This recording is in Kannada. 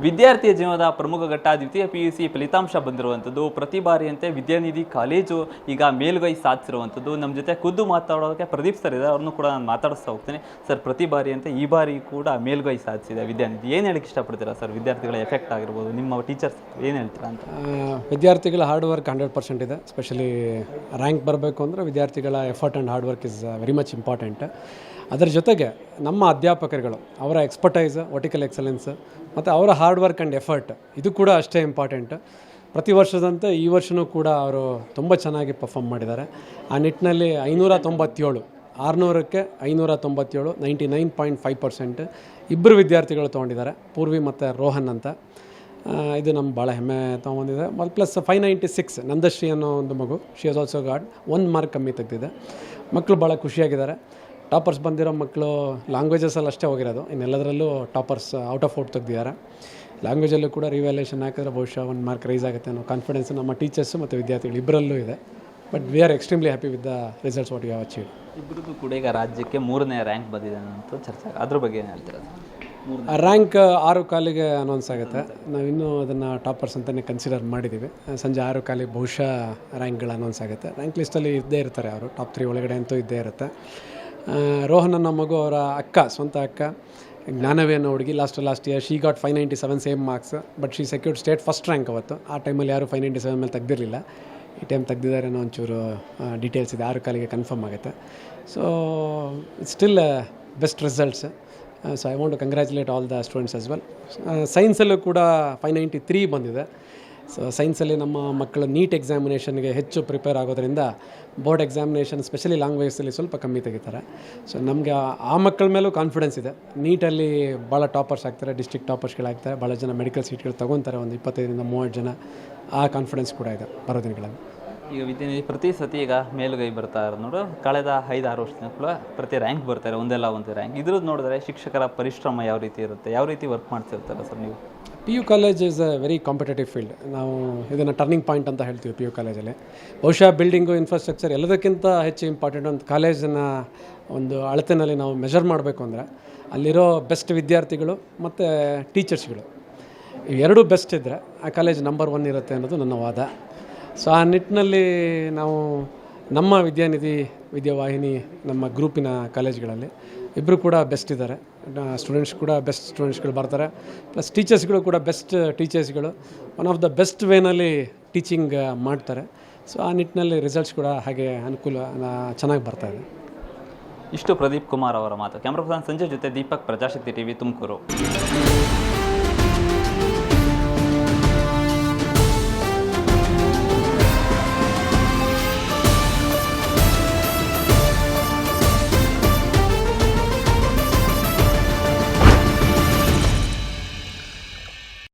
ವಿದ್ಯಾರ್ಥಿಯ ಜೀವನದ ಪ್ರಮುಖ ಘಟ್ಟ ದ್ವಿತೀಯ PUC ಫಲಿತಾಂಶ ಬಂದಿರುವಂಥದ್ದು. ಪ್ರತಿ ಬಾರಿಯಂತೆ ವಿದ್ಯಾನಿಧಿ ಕಾಲೇಜು ಈಗ ಮೇಲುಗೈ ಸಾಧಿಸಿರುವಂಥದ್ದು. ನಮ್ಮ ಜೊತೆ ಖುದ್ದು ಮಾತಾಡೋದಕ್ಕೆ ಪ್ರದೀಪ್ ಸರ್ ಇದೆ, ಅವ್ರನ್ನೂ ಕೂಡ ನಾನು ಮಾತಾಡಿಸ್ತಾ ಹೋಗ್ತೀನಿ. ಸರ್, ಪ್ರತಿ ಬಾರಿಯಂತೆ ಈ ಬಾರಿ ಕೂಡ ಮೇಲುಗೈ ಸಾಧಿಸಿದೆ ವಿದ್ಯಾನಿಧಿ. ಏನು ಹೇಳಕ್ಕೆ ಇಷ್ಟಪಡ್ತೀರಾ ಸರ್? ವಿದ್ಯಾರ್ಥಿಗಳ ಎಫೆಕ್ಟ್ ಆಗಿರ್ಬೋದು, ನಿಮ್ಮ ಟೀಚರ್ಸ್ ಏನು ಹೇಳ್ತೀರಾ ಅಂತ? ವಿದ್ಯಾರ್ಥಿಗಳ ಹಾರ್ಡ್ ವರ್ಕ್ 100% ಇದೆ. ಸ್ಪೆಷಲಿ ರ್ಯಾಂಕ್ ಬರಬೇಕು ಅಂದರೆ ವಿದ್ಯಾರ್ಥಿಗಳ effort and hard work is very much important. ಅದರ ಜೊತೆಗೆ ನಮ್ಮ ಅಧ್ಯಾಪಕರುಗಳು ಅವರ ಎಕ್ಸ್ಪರ್ಟೈಸ್, ವರ್ಟಿಕಲ್ ಎಕ್ಸಲೆನ್ಸ್ ಮತ್ತು ಅವರ ಹಾರ್ಡ್ ವರ್ಕ್ ಆ್ಯಂಡ್ ಎಫರ್ಟ್ ಇದು ಕೂಡ ಅಷ್ಟೇ ಇಂಪಾರ್ಟೆಂಟ್. ಪ್ರತಿ ವರ್ಷದಂತೆ ಈ ವರ್ಷವೂ ಕೂಡ ಅವರು ತುಂಬ ಚೆನ್ನಾಗಿ ಪರ್ಫಾರ್ಮ್ ಮಾಡಿದ್ದಾರೆ. ಆ ನಿಟ್ಟಿನಲ್ಲಿ 597 600ಕ್ಕೆ 597 99.5% ಇಬ್ಬರು ವಿದ್ಯಾರ್ಥಿಗಳು ತೊಗೊಂಡಿದ್ದಾರೆ, ಪೂರ್ವಿ ಮತ್ತು ರೋಹನ್ ಅಂತ. ಇದು ನಮ್ಗೆ ಭಾಳ ಹೆಮ್ಮೆ ತೊಗೊಂಡಿದೆ. ಪ್ಲಸ್ 596 ನಂದಶ್ರೀ ಅನ್ನೋ ಒಂದು ಮಗು, she has also god 1 mark ಕಮ್ಮಿ ತೆಗೆದಿದೆ. ಮಕ್ಕಳು ಭಾಳ ಖುಷಿಯಾಗಿದ್ದಾರೆ. ಟಾಪರ್ಸ್ ಬಂದಿರೋ ಮಕ್ಕಳು ಲ್ಯಾಂಗ್ವೇಜಸಲ್ಲಿ ಅಷ್ಟೇ ಹೋಗಿರೋದು, ಇನ್ನೆಲ್ಲದರಲ್ಲೂ ಟಾಪರ್ಸ್ ಔಟ್ ಆಫ್ ಔಟ್ ತೆಗೆದಿದ್ದಾರೆ. ಲ್ಯಾಂಗ್ವೇಜಲ್ಲೂ ಕೂಡ ರಿವ್ಯಾಲ್ಯೂಷನ್ ಹಾಕಿದ್ರೆ ಬಹುಶಃ 1 ಮಾರ್ಕ್ ರೈಸ್ ಆಗುತ್ತೆ ಅನ್ನೋ ಕಾನ್ಫಿಡೆನ್ಸ್ ನಮ್ಮ ಟೀಚರ್ಸು ಮತ್ತು ವಿದ್ಯಾರ್ಥಿಗಳು ಇಬ್ಬರಲ್ಲೂ ಇದೆ. But we are extremely happy with the results what you have achieved. ಇಬ್ಬರದ್ದು ಕೂಡ ಈಗ ರಾಜ್ಯಕ್ಕೆ 3ನೇ ರ್ಯಾಂಕ್ ಬಂದಿದೆ ಅಂತ ಚರ್ಚೆ, ಅದ್ರ ಬಗ್ಗೆ ಏನು ಹೇಳ್ತೀರಾ? ರ್ಯಾಂಕ್ 6:15ಗೆ ಅನೌನ್ಸ್ ಆಗುತ್ತೆ. ನಾವಿನ್ನೂ ಅದನ್ನು ಟಾಪರ್ಸ್ ಅಂತಲೇ ಕನ್ಸಿಡರ್ ಮಾಡಿದ್ದೀವಿ. ಸಂಜೆ 6:15 ಬಹುಶಃ ರ್ಯಾಂಕ್ಗಳು ಅನೌನ್ಸ್ ಆಗುತ್ತೆ. ರ್ಯಾಂಕ್ ಲಿಸ್ಟಲ್ಲಿ ಇದ್ದೇ ಇರ್ತಾರೆ ಅವರು, ಟಾಪ್ 3 ಒಳಗಡೆ ಅಂತೂ ಇದ್ದೇ ಇರುತ್ತೆ. ರೋಹನ್ ಅನ್ನೋ ಮಗು, ಅವರ ಅಕ್ಕ, ಸ್ವಂತ ಅಕ್ಕ ಜ್ಞಾನವೇ ಅನ್ನೋ ಹುಡುಗಿ, last year she got 597 same marks. But she secured state first rank ಅವತ್ತು. ಆ ಟೈಮಲ್ಲಿ ಯಾರು 597 ಮೇಲೆ ತೆಗ್ದಿರಲಿಲ್ಲ. ಈ ಟೈಮ್ ತೆಗ್ದಿದ್ದಾರೆ ಅನ್ನೋ ಒಂಚೂರು ಡೀಟೇಲ್ಸ್ ಇದೆ, 6:15ಗೆ ಕನ್ಫರ್ಮ್ ಆಗುತ್ತೆ. So it's still best results. So I want to congratulate all the students as well. ಸೈನ್ಸಲ್ಲೂ ಕೂಡ 593 ಬಂದಿದೆ. ಸೊ ಸೈನ್ಸಲ್ಲಿ ನಮ್ಮ ಮಕ್ಕಳು ನೀಟ್ ಎಕ್ಸಾಮಿನೇಷನ್ಗೆ ಹೆಚ್ಚು ಪ್ರಿಪೇರ್ ಆಗೋದ್ರಿಂದ ಬೋರ್ಡ್ ಎಕ್ಸಾಮಿನೇಷನ್ ಸ್ಪೆಷಲಿ ಲ್ಯಾಂಗ್ವೇಜಲ್ಲಿ ಸ್ವಲ್ಪ ಕಮ್ಮಿ ತೆಗಿತಾರೆ. ಸೊ ನಮಗೆ ಆ ಮಕ್ಕಳ ಮೇಲೂ ಕಾನ್ಫಿಡೆನ್ಸ್ ಇದೆ. ನೀಟಲ್ಲಿ ಭಾಳ ಟಾಪರ್ಸ್ ಆಗ್ತಾರೆ, ಡಿಸ್ಟ್ರಿಕ್ಟ್ ಟಾಪರ್ಸ್ಗಳಾಗ್ತಾರೆ, ಭಾಳ ಜನ ಮೆಡಿಕಲ್ ಸೀಟ್ಗಳು ತೊಗೊತಾರೆ, ಒಂದು 25-30 ಜನ. ಆ ಕಾನ್ಫಿಡೆನ್ಸ್ ಕೂಡ ಇದೆ ಬರೋ ದಿನಗಳಲ್ಲಿ. ಈಗ ವಿದ್ಯಾನಿಧಿ ಪ್ರತಿ ಸತಿ ಈಗ ಮೇಲುಗೈ ಬರ್ತಾ ಇರೋದು ನೋಡು, ಕಳೆದ 5-6 ವರ್ಷದಿಂದ ಕೂಡ ಪ್ರತಿ ರ್ಯಾಂಕ್ ಬರ್ತಾರೆ, ಒಂದೆಲ್ಲ ಒಂದು ರ್ಯಾಂಕ್. ಇದ್ರದ್ದು ನೋಡಿದ್ರೆ ಶಿಕ್ಷಕರ ಪರಿಶ್ರಮ ಯಾವ ರೀತಿ ಇರುತ್ತೆ, ಯಾವ ರೀತಿ ವರ್ಕ್ ಮಾಡ್ತಿರ್ತಾರೆ ಸರ್ ನೀವು? PU college is a very competitive field. ನಾವು ಇದನ್ನು ಟರ್ನಿಂಗ್ ಪಾಯಿಂಟ್ ಅಂತ ಹೇಳ್ತೀವಿ PU ಕಾಲೇಜಲ್ಲಿ. ಬಹುಶಃ ಬಿಲ್ಡಿಂಗು, ಇನ್ಫ್ರಾಸ್ಟ್ರಕ್ಚರ್ ಎಲ್ಲದಕ್ಕಿಂತ ಹೆಚ್ಚು ಇಂಪಾರ್ಟೆಂಟ್. ಒಂದು ಕಾಲೇಜನ್ನು ಒಂದು ಅಳತೆನಲ್ಲಿ ನಾವು ಮೆಷರ್ ಮಾಡಬೇಕು ಅಂದರೆ ಅಲ್ಲಿರೋ ಬೆಸ್ಟ್ ವಿದ್ಯಾರ್ಥಿಗಳು ಮತ್ತು ಟೀಚರ್ಸ್ಗಳು ಇವೆರಡೂ ಬೆಸ್ಟ್ ಇದ್ದರೆ ಆ ಕಾಲೇಜ್ ನಂಬರ್ 1 ಇರುತ್ತೆ ಅನ್ನೋದು ನನ್ನ ವಾದ. ಸೊ ಆ ನಿಟ್ಟಿನಲ್ಲಿ ನಾವು ನಮ್ಮ ವಿದ್ಯಾನಿಧಿ, ವಿದ್ಯಾವಾಹಿನಿ, ನಮ್ಮ ಗ್ರೂಪಿನ ಕಾಲೇಜ್ಗಳಲ್ಲಿ ಇಬ್ಬರು ಕೂಡ ಬೆಸ್ಟ್ ಇದ್ದಾರೆ. ಸ್ಟೂಡೆಂಟ್ಸ್ ಕೂಡ ಬೆಸ್ಟ್ ಸ್ಟೂಡೆಂಟ್ಸ್ಗಳು ಬರ್ತಾರೆ, ಪ್ಲಸ್ ಟೀಚರ್ಸ್ಗಳು ಕೂಡ ಬೆಸ್ಟ್ ಟೀಚರ್ಸ್ಗಳು ಒನ್ ಆಫ್ ದ ಬೆಸ್ಟ್ ವೇನಲ್ಲಿ ಟೀಚಿಂಗ್ ಮಾಡ್ತಾರೆ. ಸೊ ಆ ನಿಟ್ಟಿನಲ್ಲಿ ರಿಸಲ್ಟ್ಸ್ ಕೂಡ ಹಾಗೆ ಚೆನ್ನಾಗಿ ಬರ್ತಾಯಿದೆ. ಇಷ್ಟು ಪ್ರದೀಪ್ ಕುಮಾರ್ ಅವರ ಮಾತು. ಕ್ಯಾಮ್ರಾ ಪರ್ಸನ್ ಸಂಜಯ್ ಜೊತೆ ದೀಪಕ್, ಪ್ರಜಾಶಕ್ತಿ TV, ತುಮಕೂರು.